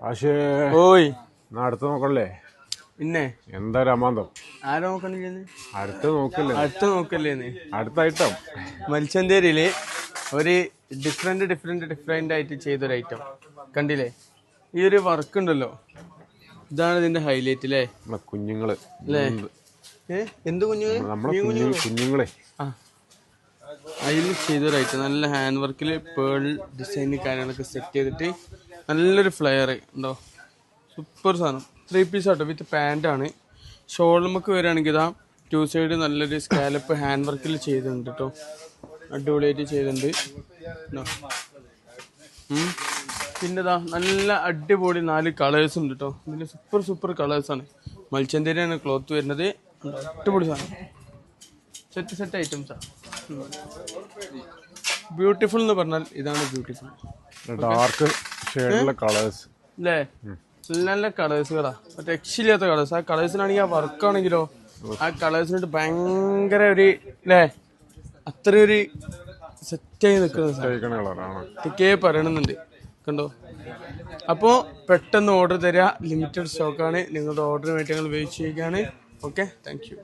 പക്ഷേ ഓയ് അടുത്ത് നോക്കല്ലേ പിന്നെ എന്താ രമാന്തം ആരാ നോക്കണില്ലെന്ന് അടുത്ത് നോക്കല്ലേ അടുത്ത ഐറ്റം മത്സ്യന്തേരിയില് ഒരു ഡിഫറെന്റ് ആയിട്ട് ചെയ്തൊരു ഐറ്റം കണ്ടില്ലേ? ഈ ഒരു വർക്ക് ഉണ്ടല്ലോ, ഇതാണ് ഇതിന്റെ ഹൈലൈറ്റ് അല്ലേ? കുഞ്ഞുങ്ങള് അല്ലേ? എന്ത് കുഞ്ഞുങ്ങള്? നമ്മളെ കുഞ്ഞുങ്ങളെ ആ, അതിൽ ചെയ്തൊരു ഐറ്റം നല്ല ഹാൻഡ് വർക്കിൽ പേൾ ഡിസൈൻ കാര്യങ്ങളൊക്കെ സെറ്റ് ചെയ്തിട്ട് നല്ലൊരു ഫ്ലെയർ ഉണ്ടോ, സൂപ്പർ സാധനം. 3 പീസ് ആട്ടോ, വിത്ത് പാൻ്റാണ്. ഷോൾമൊക്കെ വരികയാണെങ്കിൽ ഇതാ 2 സൈഡ് നല്ലൊരു സ്കാലപ്പ് ഹാൻഡ് വർക്കിൽ ചെയ്തിട്ടുണ്ട് കേട്ടോ, അടിപൊളിയായിട്ട് ചെയ്തിട്ടുണ്ട്. പിന്നെ ഇതാ നല്ല അടിപൊളി 4 കളേഴ്സ് ഉണ്ട് കേട്ടോ. ഇതിൽ സൂപ്പർ കളേഴ്സാണ്. മത്സ്യന്തേരിയാണ് ക്ലോത്ത് വരുന്നത്. അടിപൊളി സാധനം, സെറ്റ് ഐറ്റംസാണ്. ബ്യൂട്ടിഫുൾ എന്ന് പറഞ്ഞാൽ ഇതാണ് ബ്യൂട്ടിഫുൾ. ഡാർക്ക് ഷെയ്ഡിലെ കളേഴ്സ് അല്ലേ? നല്ല കളേഴ്സുകളാ, രക്ഷയില്ലാത്ത കളേഴ്സ്. ആ കളേഴ്സിനാണെങ്കിൽ ആ വർക്കാണെങ്കിലോ ആ കളേഴ്സിനായിട്ട് ഭയങ്കര ഒരു അല്ലേ, അത്രയൊരു സെറ്റായി നിൽക്കുന്ന കളറാണ് പറയണമെന്നുണ്ട്. കണ്ടോ? അപ്പോൾ പെട്ടെന്ന് ഓർഡർ തരിക, ലിമിറ്റഡ് സ്റ്റോക്കാണ്. നിങ്ങളുടെ ഓർഡറിന് വേണ്ടി ഞങ്ങൾ വെയിറ്റ് ചെയ്യുകയാണ്. Okay, thank you.